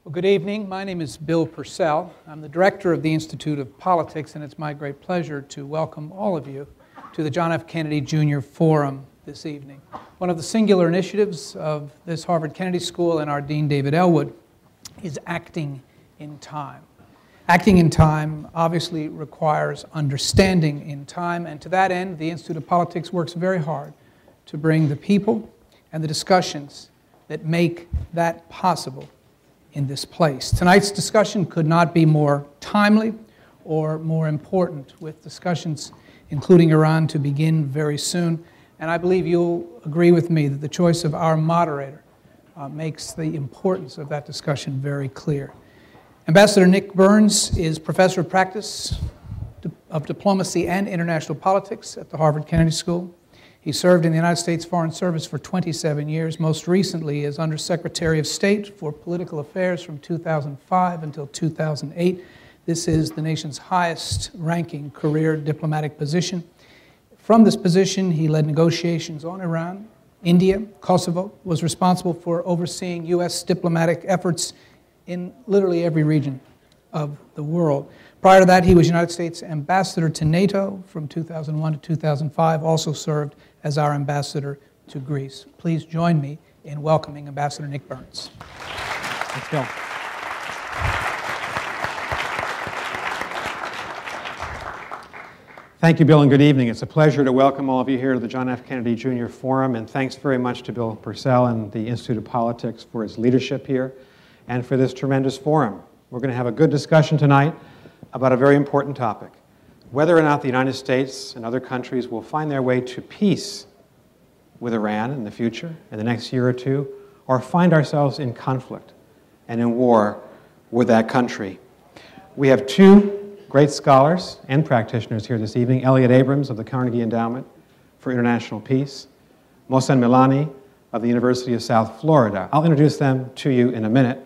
Well, good evening. My name is Bill Purcell. I'm the director of the Institute of Politics, and it's my great pleasure to welcome all of you to the John F. Kennedy Jr. Forum this evening. One of the singular initiatives of this Harvard Kennedy School and our Dean David Ellwood is acting in time. Acting in time obviously requires understanding in time, and to that end, the Institute of Politics works very hard to bring the people and the discussions that make that possible in this place. Tonight's discussion could not be more timely or more important, with discussions including Iran to begin very soon. And I believe you'll agree with me that the choice of our moderator makes the importance of that discussion very clear. Ambassador Nick Burns is Professor of Practice of Diplomacy and International Politics at the Harvard Kennedy School. He served in the United States Foreign Service for 27 years, most recently as Undersecretary of State for Political Affairs from 2005 until 2008. This is the nation's highest-ranking career diplomatic position. From this position, he led negotiations on Iran, India, Kosovo, was responsible for overseeing U.S. diplomatic efforts in literally every region of the world. Prior to that, he was United States Ambassador to NATO from 2001 to 2005, also served as our ambassador to Greece. Please join me in welcoming Ambassador Nick Burns. Let's go. Thank you, Bill, and good evening. It's a pleasure to welcome all of you here to the John F. Kennedy Jr. Forum, and thanks very much to Bill Purcell and the Institute of Politics for its leadership here and for this tremendous forum. We're going to have a good discussion tonight about a very important topic: whether or not the United States and other countries will find their way to peace with Iran in the future, in the next year or two, or find ourselves in conflict and in war with that country. We have two great scholars and practitioners here this evening: Elliott Abrams of the Carnegie Endowment for International Peace, Mohsen Milani of the University of South Florida. I'll introduce them to you in a minute.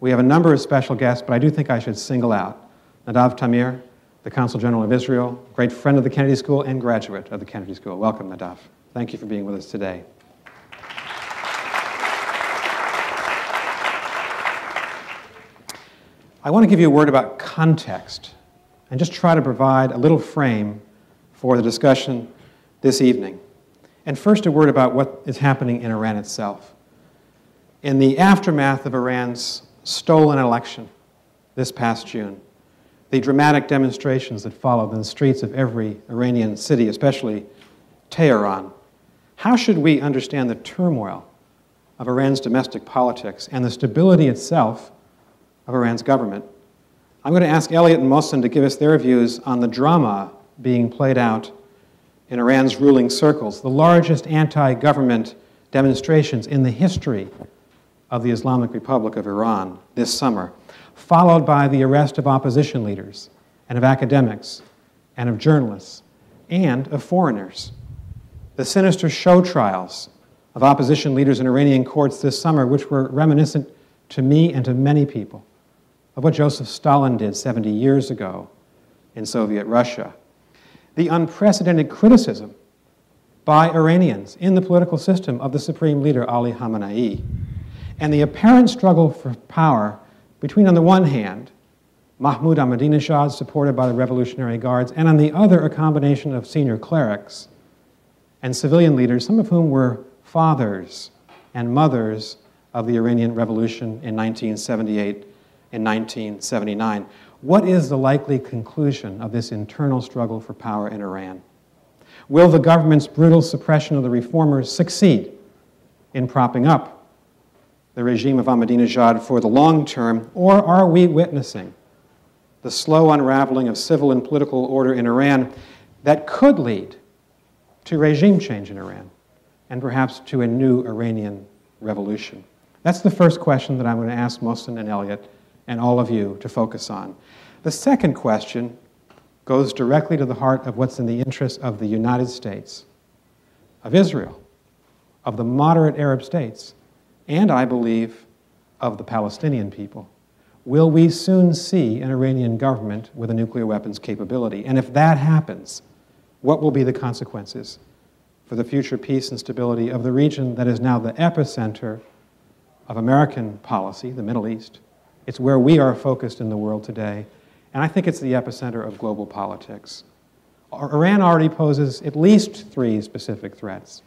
We have a number of special guests, but I do think I should single out Nadav Tamir, the Consul General of Israel, great friend of the Kennedy School and graduate of the Kennedy School. Welcome, Nadav. Thank you for being with us today. I want to give you a word about context and just try to provide a little frame for the discussion this evening. And first, a word about what is happening in Iran itself. In the aftermath of Iran's stolen election this past June, the dramatic demonstrations that followed in the streets of every Iranian city, especially Tehran, how should we understand the turmoil of Iran's domestic politics and the stability itself of Iran's government? I'm going to ask Elliott and Mohsen to give us their views on the drama being played out in Iran's ruling circles, the largest anti-government demonstrations in the history of the Islamic Republic of Iran this summer, followed by the arrest of opposition leaders and of academics and of journalists and of foreigners. The sinister show trials of opposition leaders in Iranian courts this summer, which were reminiscent to me and to many people of what Joseph Stalin did 70 years ago in Soviet Russia. The unprecedented criticism by Iranians in the political system of the supreme leader, Ali Khamenei, and the apparent struggle for power between, on the one hand, Mahmoud Ahmadinejad, supported by the Revolutionary Guards, and on the other, a combination of senior clerics and civilian leaders, some of whom were fathers and mothers of the Iranian Revolution in 1978 and 1979. What is the likely conclusion of this internal struggle for power in Iran? Will the government's brutal suppression of the reformers succeed in propping up the regime of Ahmadinejad for the long term, or are we witnessing the slow unraveling of civil and political order in Iran that could lead to regime change in Iran and perhaps to a new Iranian revolution? That's the first question that I'm going to ask Mohsen and Elliott and all of you to focus on. The second question goes directly to the heart of what's in the interest of the United States, of Israel, of the moderate Arab states, and I believe of the Palestinian people. Will we soon see an Iranian government with a nuclear weapons capability? And if that happens, what will be the consequences for the future peace and stability of the region that is now the epicenter of American policy, the Middle East, It's where we are focused in the world today, and I think it's the epicenter of global politics. Iran already poses at least 3 specific threats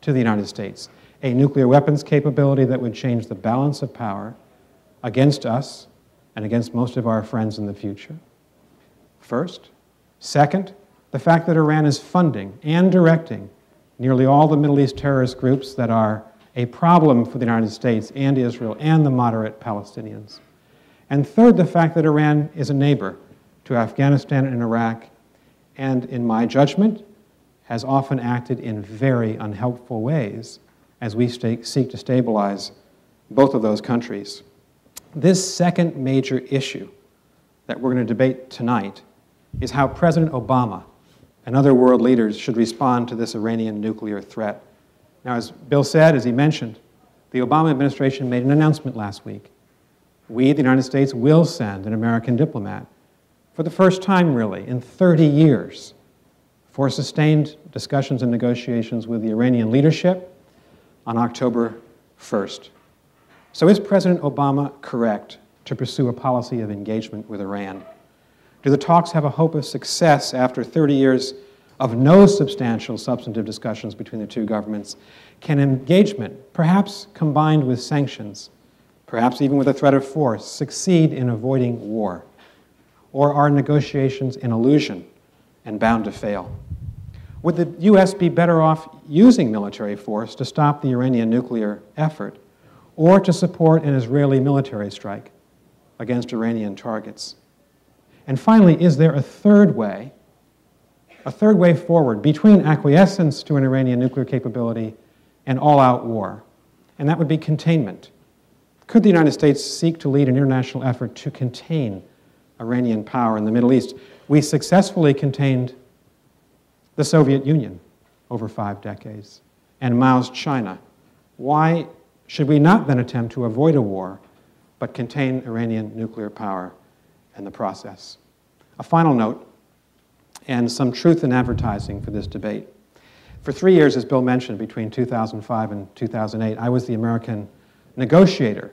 to the United States. A nuclear weapons capability that would change the balance of power against us and against most of our friends in the future. First. Second, the fact that Iran is funding and directing nearly all the Middle East terrorist groups that are a problem for the United States and Israel and the moderate Palestinians. And third, the fact that Iran is a neighbor to Afghanistan and Iraq, and in my judgment, has often acted in very unhelpful ways as we seek to stabilize both of those countries. This second major issue that we're going to debate tonight is how President Obama and other world leaders should respond to this Iranian nuclear threat. Now, as Bill said, as he mentioned, the Obama administration made an announcement last week. We, the United States, will send an American diplomat for the first time, really, in 30 years for sustained discussions and negotiations with the Iranian leadership on October 1st. So is President Obama correct to pursue a policy of engagement with Iran? Do the talks have a hope of success after 30 years of no substantial substantive discussions between the two governments? Can engagement, perhaps combined with sanctions, perhaps even with a threat of force, succeed in avoiding war? Or are negotiations an illusion and bound to fail? Would the U.S. be better off using military force to stop the Iranian nuclear effort, or to support an Israeli military strike against Iranian targets? And finally, is there a third way forward between acquiescence to an Iranian nuclear capability and all-out war? And that would be containment. Could the United States seek to lead an international effort to contain Iranian power in the Middle East? We successfully contained the Soviet Union over 5 decades, and Mao's China. Why should we not then attempt to avoid a war, but contain Iranian nuclear power in the process? A final note, and some truth in advertising for this debate. For 3 years, as Bill mentioned, between 2005 and 2008, I was the American negotiator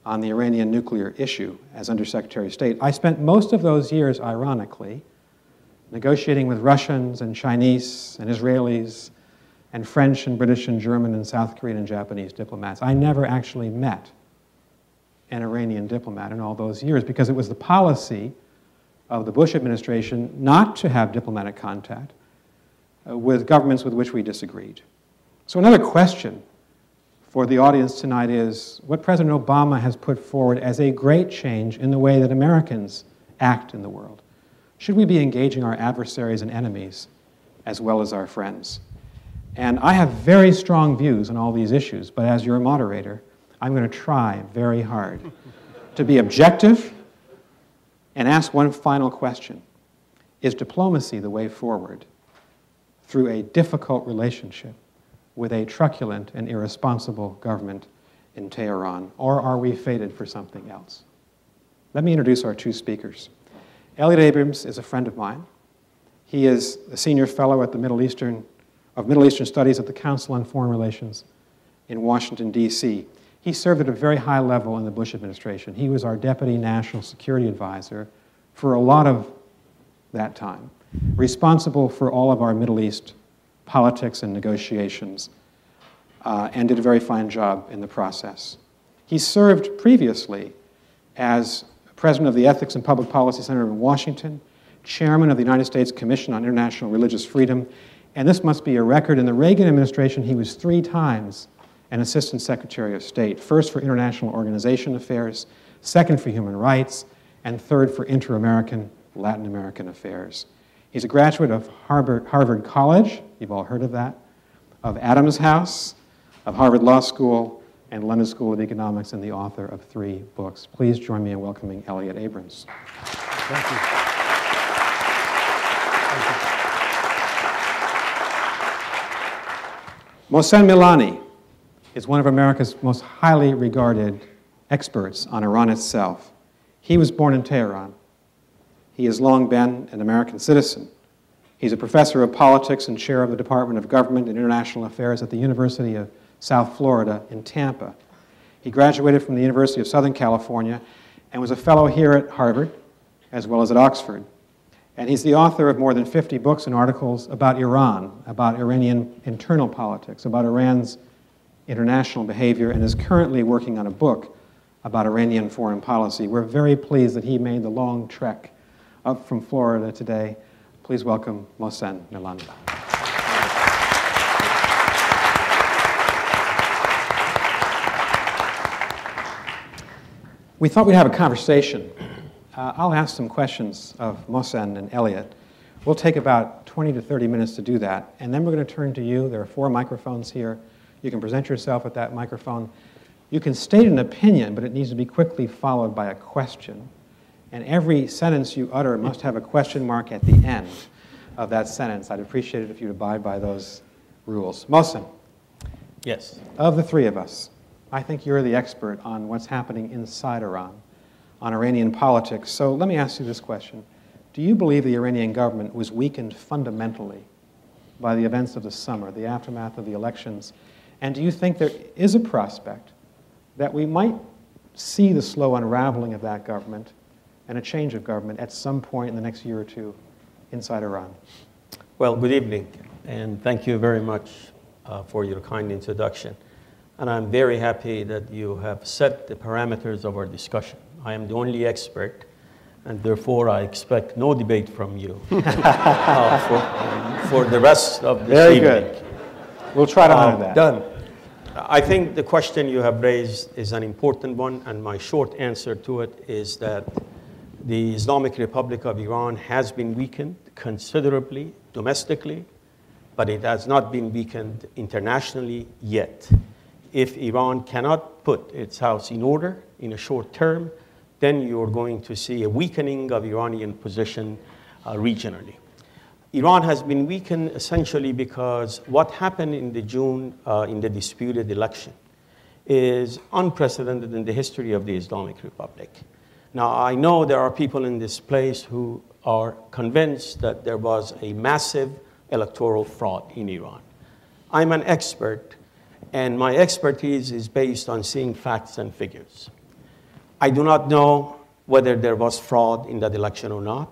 on the Iranian nuclear issue as Undersecretary of State. I spent most of those years, ironically, negotiating with Russians and Chinese and Israelis and French and British and German and South Korean and Japanese diplomats. I never actually met an Iranian diplomat in all those years because it was the policy of the Bush administration not to have diplomatic contact with governments with which we disagreed. So another question for the audience tonight is what President Obama has put forward as a great change in the way that Americans act in the world. Should we be engaging our adversaries and enemies as well as our friends? And I have very strong views on all these issues, but as your moderator, I'm going to try very hard to be objective and ask one final question. Is diplomacy the way forward through a difficult relationship with a truculent and irresponsible government in Tehran, or are we fated for something else? Let me introduce our 2 speakers. Elliott Abrams is a friend of mine. He is a senior fellow at the Middle Eastern Studies at the Council on Foreign Relations in Washington, D.C. He served at a very high level in the Bush administration. He was our Deputy National Security Advisor for a lot of that time, responsible for all of our Middle East politics and negotiations, and did a very fine job in the process. He served previously as President of the Ethics and Public Policy Center in Washington, Chairman of the United States Commission on International Religious Freedom, and this must be a record. In the Reagan administration, he was 3 times an Assistant Secretary of State, first for International Organization Affairs, second for Human Rights, and third for Inter-American, Latin American Affairs. He's a graduate of Harvard College, you've all heard of that, of Adams House, of Harvard Law School, and London School of Economics, and the author of 3 books. Please join me in welcoming Elliott Abrams. Thank you. Mohsen Milani is one of America's most highly regarded experts on Iran itself. He was born in Tehran. He has long been an American citizen. He's a professor of politics and chair of the Department of Government and International Affairs at the University of South Florida in Tampa. He graduated from the University of Southern California and was a fellow here at Harvard, as well as at Oxford. And he's the author of more than 50 books and articles about Iran, about Iranian internal politics, about Iran's international behavior, and is currently working on a book about Iranian foreign policy. We're very pleased that he made the long trek up from Florida today. Please welcome Mohsen Milani. We thought we'd have a conversation. I'll ask some questions of Mohsen and Elliott. We'll take about 20 to 30 minutes to do that, and then we're going to turn to you. There are 4 microphones here. You can present yourself at that microphone. You can state an opinion, but it needs to be quickly followed by a question. And every sentence you utter must have a question mark at the end of that sentence. I'd appreciate it if you'd abide by those rules. Mohsen. Yes. Of the 3 of us, I think you're the expert on what's happening inside Iran, on Iranian politics. So let me ask you this question. Do you believe the Iranian government was weakened fundamentally by the events of the summer, the aftermath of the elections? And do you think there is a prospect that we might see the slow unraveling of that government and a change of government at some point in the next year or 2 inside Iran? Well, good evening, and thank you very much for your kind introduction. And I'm very happy that you have set the parameters of our discussion. I am the only expert, and therefore I expect no debate from you for the rest of this evening. Very good. We'll try to honor that. Done. I think the question you have raised is an important one, and my short answer to it is that the Islamic Republic of Iran has been weakened considerably domestically, but it has not been weakened internationally yet. If Iran cannot put its house in order in a short term, then you're going to see a weakening of Iranian position regionally. Iran has been weakened essentially because what happened in the June, in the disputed election, is unprecedented in the history of the Islamic Republic. Now, I know there are people in this place who are convinced that there was a massive electoral fraud in Iran. I'm an expert, and my expertise is based on seeing facts and figures. I do not know whether there was fraud in that election or not.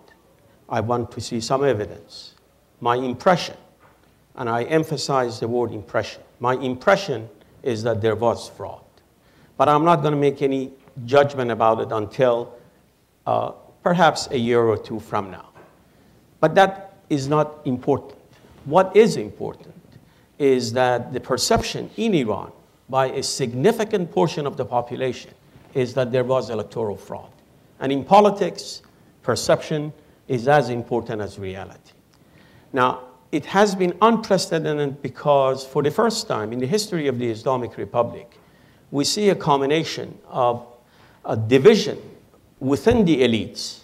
I want to see some evidence. My impression, and I emphasize the word impression, my impression is that there was fraud. But I'm not going to make any judgment about it until perhaps a year or 2 from now. But that is not important. What is important is that the perception in Iran by a significant portion of the population is that there was electoral fraud. And in politics, perception is as important as reality. Now, it has been unprecedented because for the first time in the history of the Islamic Republic, we see a combination of a division within the elites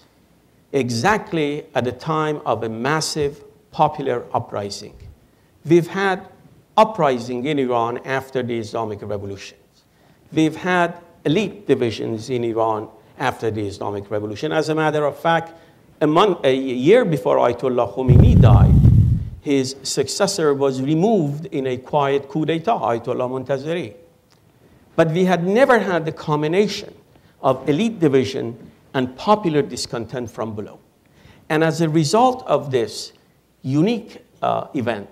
exactly at the time of a massive popular uprising. We've had uprising in Iran after the Islamic revolutions. We've had elite divisions in Iran after the Islamic Revolution. As a matter of fact, a year before Ayatollah Khomeini died, his successor was removed in a quiet coup d'etat, Ayatollah Montazeri. But we had never had the combination of elite division and popular discontent from below. And as a result of this unique event,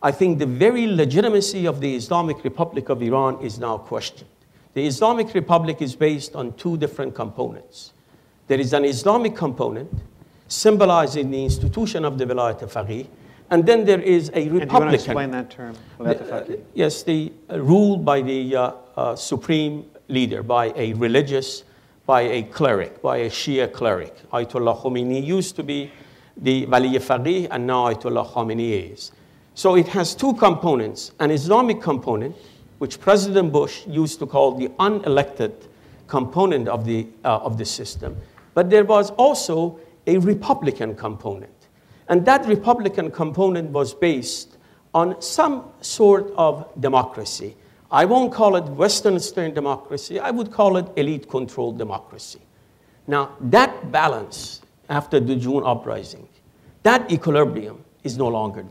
I think the very legitimacy of the Islamic Republic of Iran is now questioned. The Islamic Republic is based on 2 different components. There is an Islamic component symbolizing the institution of the Vilayat al-Faqih, and then there is a Republican. And do you want to explain that term, Vilayat al-Faqih? Yes, the rule by the supreme leader, by a religious, by a cleric, by a Shia cleric. Ayatollah Khomeini used to be the Wali al-Faqih, and now Ayatollah Khomeini is. So it has 2 components, an Islamic component, which President Bush used to call the unelected component of the system. But there was also a Republican component. And that Republican component was based on some sort of democracy. I won't call it Western-style democracy. I would call it elite-controlled democracy. Now, that balance after the June uprising, that equilibrium is no longer there.